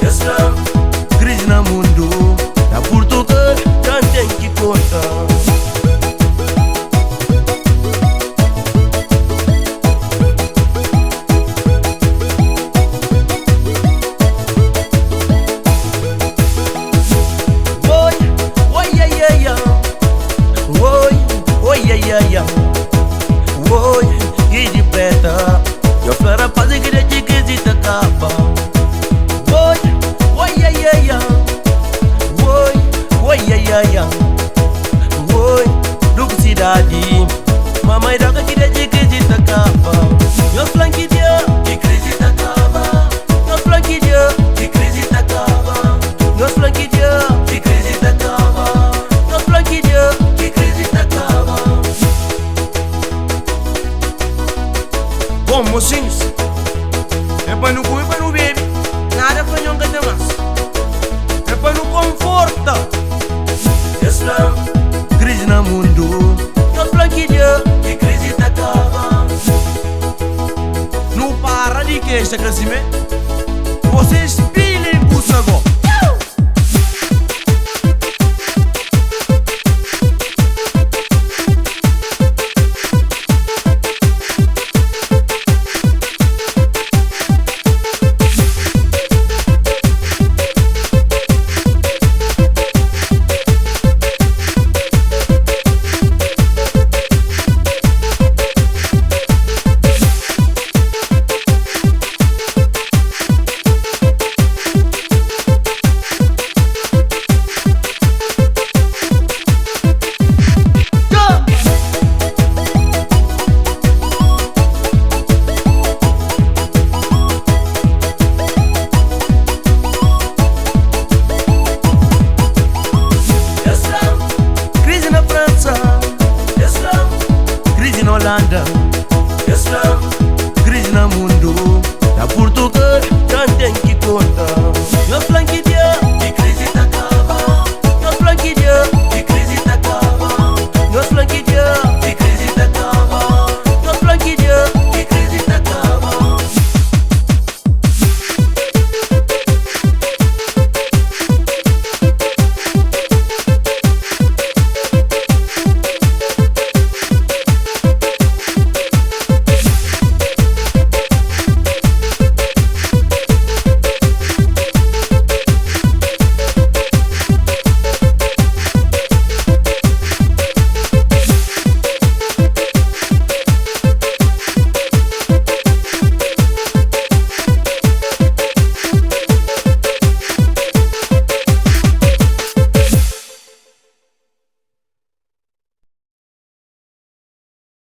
Islam, crise no mundo, na Portugal já tem que contar. Oi, e de preta, eu quero fazer que de crise te acaba. Oi, look cidade, mamãe roga que de crise te acaba. Meu flanque de crise te acaba. Meu flanque de crise te acaba. Meu flanque de crise te acaba. Meu flanque de crise te acaba. Bom, mocinhos, é para não comer, para não beber, nada para não ganhar mais, é para não conforta. Islam, crise no mundo, não flanquilha, que crise te acaba. Não para de que esta crescimento,